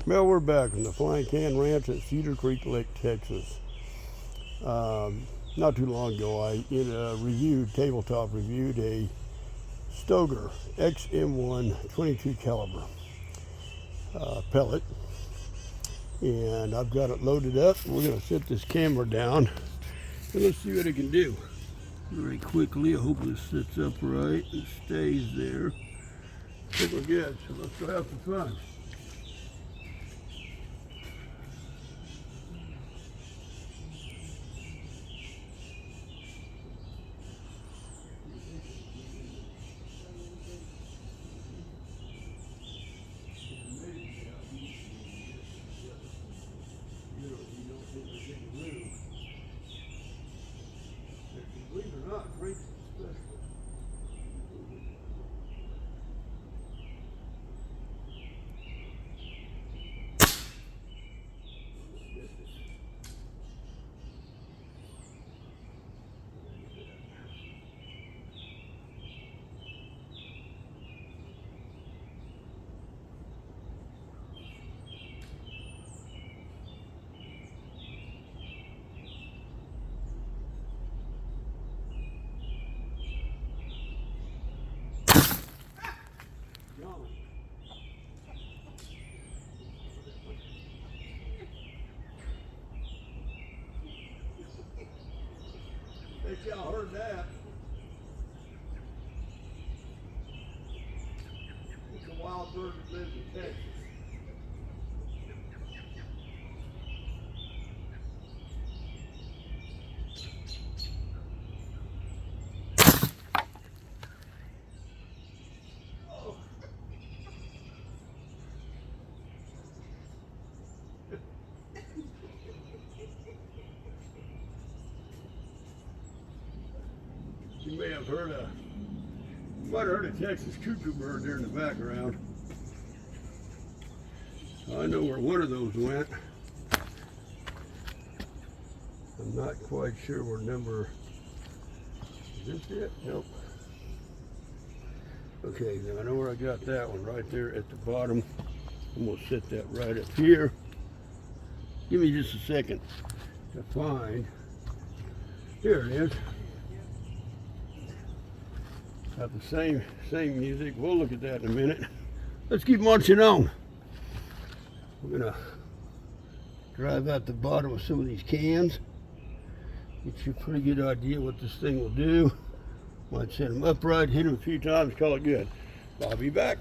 Well, we're back from the Flying Can Ranch at Cedar Creek Lake, Texas. Not too long ago, I tabletop reviewed a Stoeger XM1 22 caliber pellet, and I've got it loaded up. We're going to set this camera down and let's see what it can do. Very quickly, I hope this sits upright and stays there. I think we're good, so let's go have some fun. Believe it or not, Frank's special. Bet y'all heard that. It's a wild bird that lives in Texas. Oh. You may have heard you might have heard a Texas cuckoo bird there in the background. I know where one of those went. I'm not quite sure where number, is this it? Nope. Okay, now I know where I got that one, right there at the bottom. I'm gonna set that right up here. Give me just a second to find, here it is. Got the same music. We'll look at that in a minute. Let's keep marching on. We're gonna drive out the bottom of some of these cans. Get you a pretty good idea what this thing will do. Might set them upright, hit them a few times, call it good. I'll be back.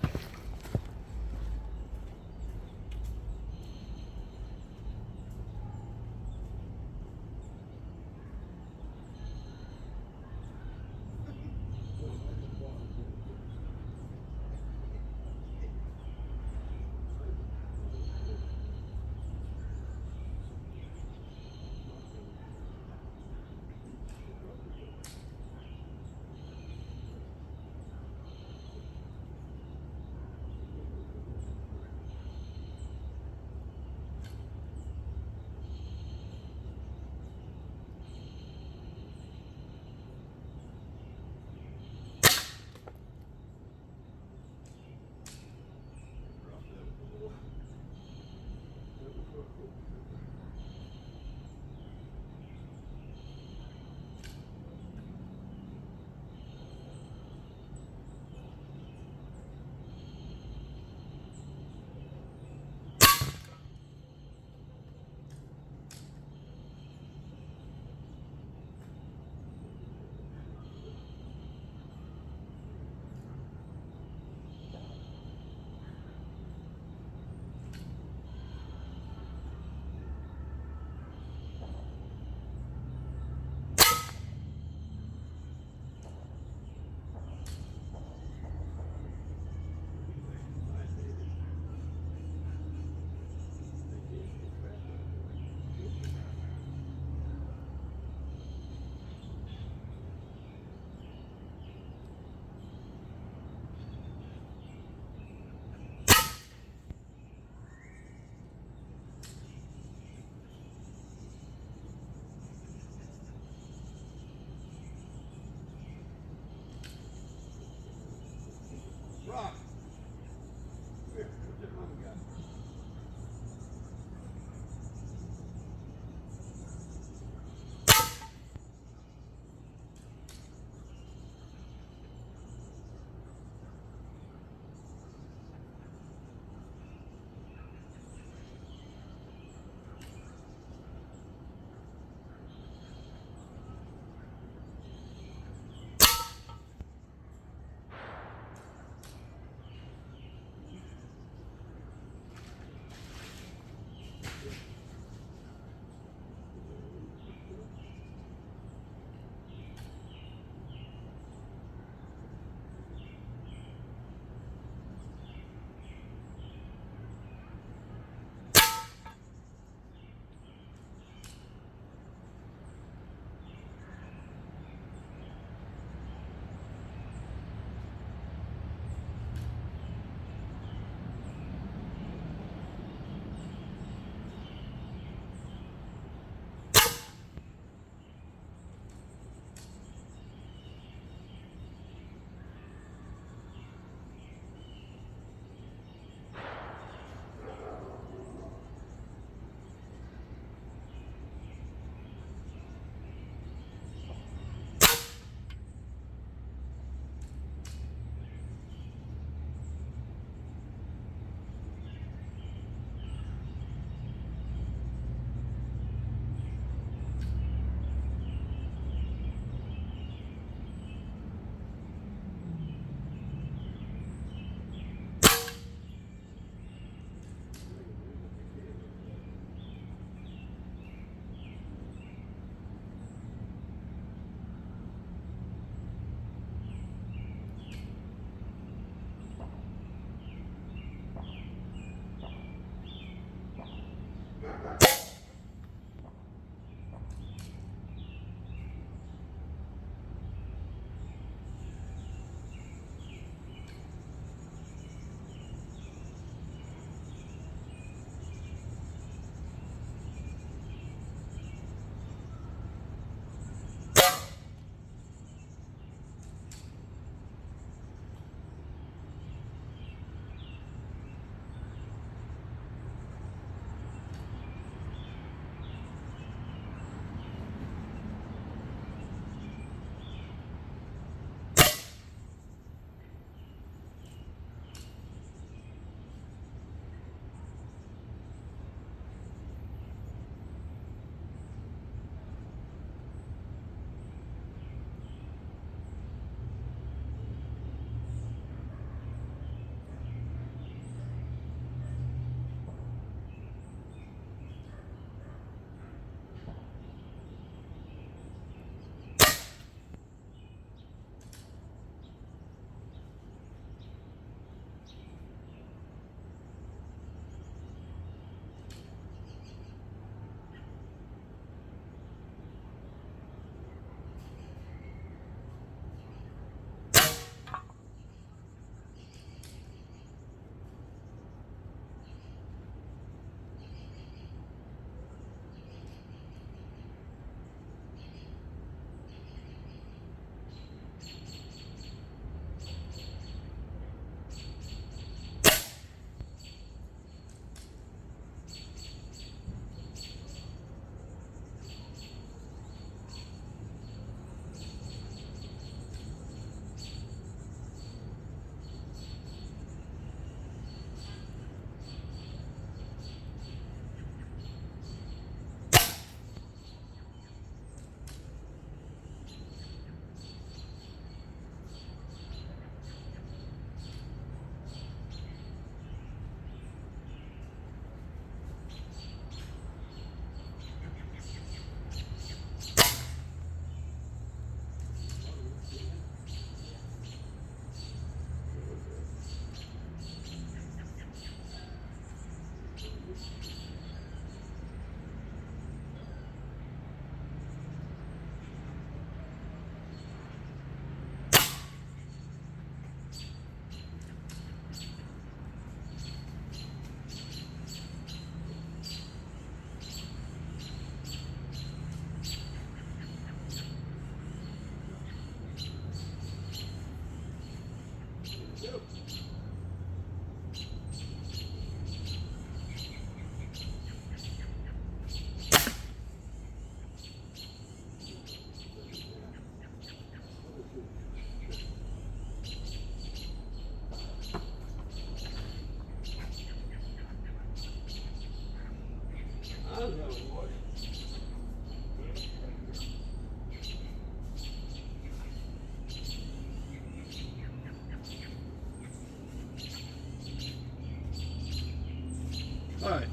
All right,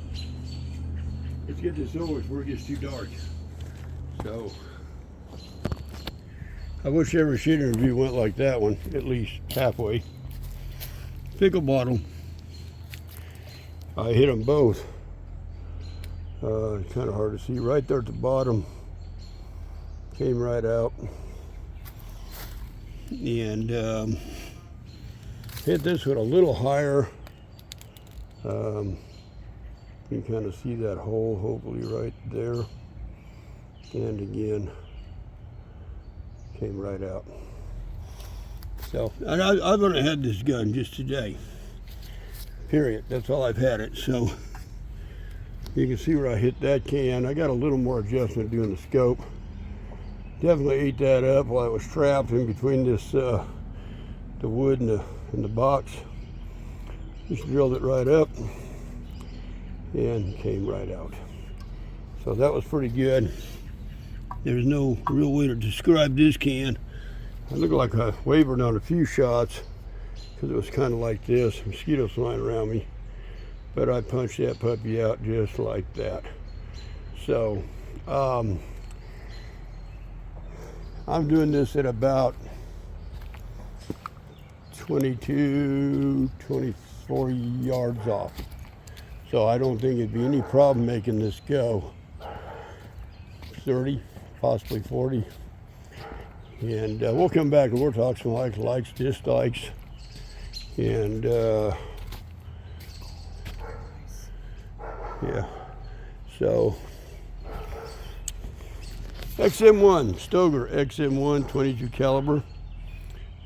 let's get this over before it gets too dark. So, I wish every sheet interview went like that one, at least halfway. Pickle bottle. I hit them both. Kind of hard to see. Right there at the bottom. Came right out. And hit this one a little higher. You can kind of see that hole, hopefully right there. And again, came right out. So, and I've only had this gun just today. Period. That's all I've had it. So, you can see where I hit that can. I got a little more adjustment doing the scope. Definitely ate that up while it was trapped in between this, the wood and the box. Just drilled it right up and came right out. So that was pretty good. There's no real way to describe this can. I look like I wavered on a few shots because it was kind of like this, mosquitoes flying around me. But I punched that puppy out just like that. So, I'm doing this at about 22, 24 yards off. So I don't think it'd be any problem making this go 30, possibly 40. And we'll come back and we'll talk some likes, dislikes, and yeah. So XM1, Stoeger XM1 22 caliber.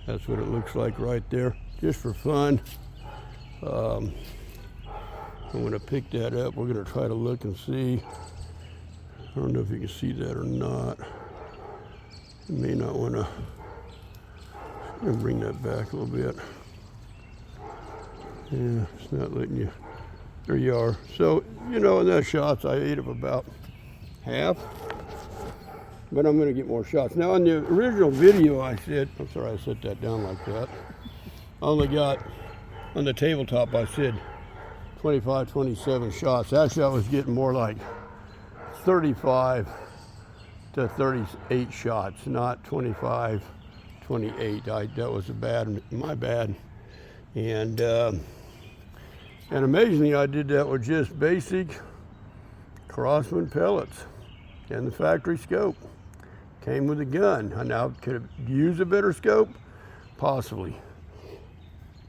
That's what it looks like right there, just for fun. I'm gonna pick that up. We're gonna try to look and see. I don't know if you can see that or not. You may not wanna, I'm gonna bring that back a little bit. Yeah, it's not letting you, there you are. So, you know, in that shots, I ate up about half. But I'm going to get more shots. Now, in the original video, I said, I'm sorry, I set that down like that. I only got, on the tabletop, I said 25, 27 shots. Actually, I was getting more like 35 to 38 shots, not 25, 28. That was my bad. And amazingly, I did that with just basic Crossman pellets and the factory scope. Came with a gun. I now could have used a better scope, possibly.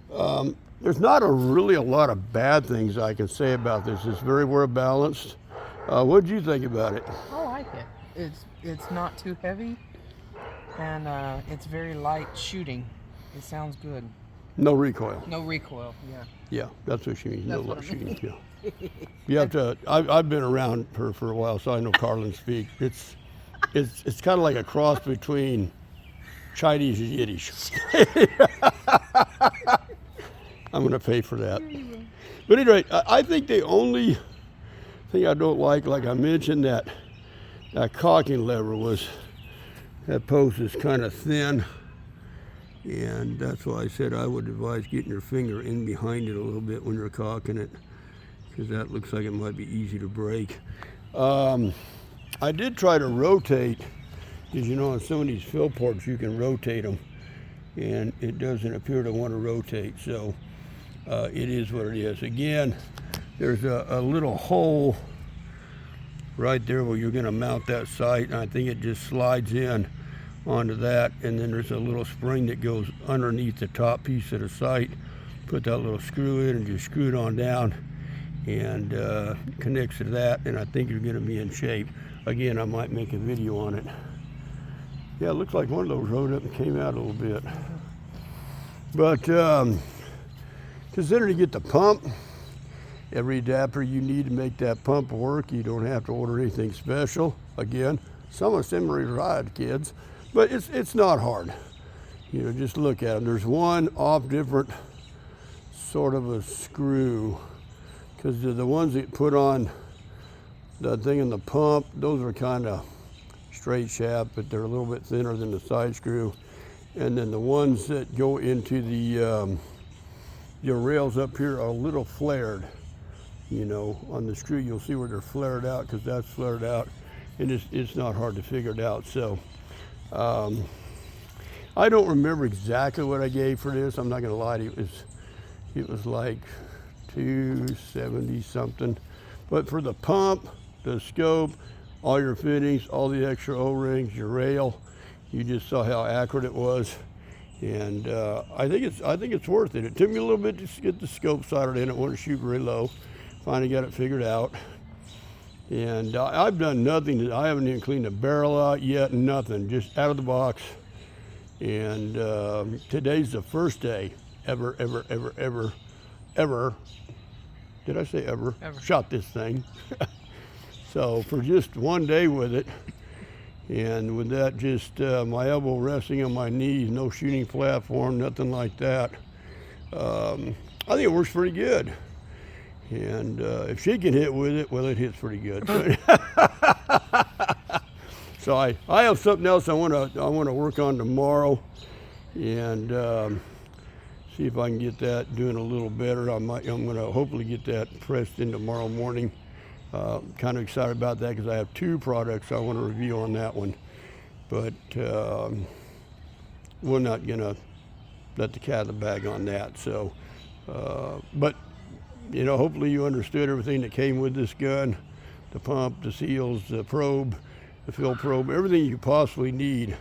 There's not really a lot of bad things I can say about this. It's very well balanced. What did you think about it? I like it. It's not too heavy, and it's very light shooting. It sounds good. No recoil. No recoil. Yeah. Yeah, that's what she means. That's no light shooting. Yeah. You have to. I've been around her for a while, so I know Carlin speak. It's kind of like a cross between Chinese and Yiddish. I'm going to pay for that. But anyway, I think the only thing I don't like I mentioned, that cocking lever that post is kind of thin. And that's why I said I would advise getting your finger in behind it a little bit when you're cocking it, because that looks like it might be easy to break. I did try to rotate, because you know on some of these fill ports you can rotate them, and it doesn't appear to want to rotate, so it is what it is. Again, there's a little hole right there where you're going to mount that sight, and I think it just slides in onto that, and then there's a little spring that goes underneath the top piece of the sight. Put that little screw in and just screw it on down, and connects to that, and I think you're going to be in shape. Again, I might make a video on it. Yeah, it looks like one of those rode up and came out a little bit. But consider to get the pump, every adapter you need to make that pump work. You don't have to order anything special. Again, some assembly ride, kids, but it's not hard. You know, just look at them. There's one off different sort of a screw, because the ones that put on the thing in the pump, those are kind of straight shaft, but they're a little bit thinner than the side screw. And then the ones that go into the rails up here are a little flared. you know, on the screw, you'll see where they're flared out, because that's flared out, and it's not hard to figure it out. So I don't remember exactly what I gave for this. I'm not gonna lie to you. It was like 270 something. But for the pump, the scope, all your fittings, all the extra O-rings, your rail, you just saw how accurate it was. And I think it's worth it. It took me a little bit to get the scope soldered in. I wanted to shoot very low. Finally got it figured out. And I've done nothing. I haven't even cleaned the barrel out yet. Nothing. Just out of the box. And today's the first day ever, did I say ever? Shot this thing. So for just one day with it, and with that just my elbow resting on my knees, no shooting platform, nothing like that, I think it works pretty good. And if she can hit with it, well, it hits pretty good. So I have something else I want to work on tomorrow, and see if I can get that doing a little better. I'm going to hopefully get that pressed in tomorrow morning. Kind of excited about that, because I have 2 products I want to review on that one. But we're not going to let the cat out of the bag on that. So, but you know, hopefully you understood everything that came with this gun: the pump, the seals, the probe, the fill probe, everything you possibly need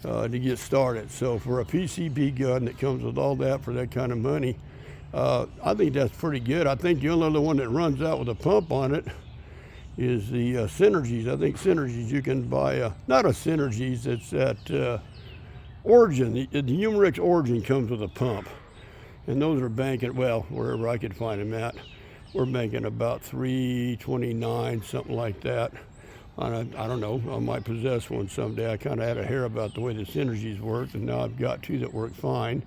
to get started. So for a PCP gun that comes with all that for that kind of money, I think that's pretty good. I think the only other one that runs out with a pump on it is the Synergies. I think Synergies, you can buy not a Synergies, it's that Origin. The Humerix Origin comes with a pump, and those are banking, well, wherever I could find them at, we're banking about $329, something like that. I don't know, I might possess one someday. I kind of had a hair about the way the Synergies worked, and now I've got 2 that work fine.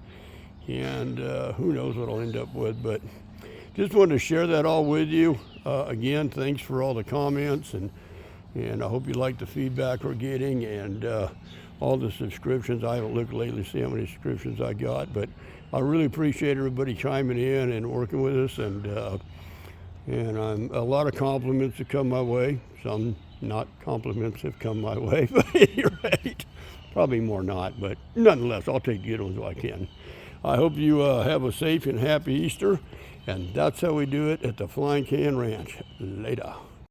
And who knows what I'll end up with, but just wanted to share that all with you. Again, thanks for all the comments, and I hope you like the feedback we're getting, and all the subscriptions. I haven't looked lately to see how many subscriptions I got, but I really appreciate everybody chiming in and working with us, and a lot of compliments have come my way. Some not compliments have come my way, but at any rate, probably more not, but nonetheless, I'll take the good ones while I can. I hope you have a safe and happy Easter, and that's how we do it at the Flying Can Ranch. Later.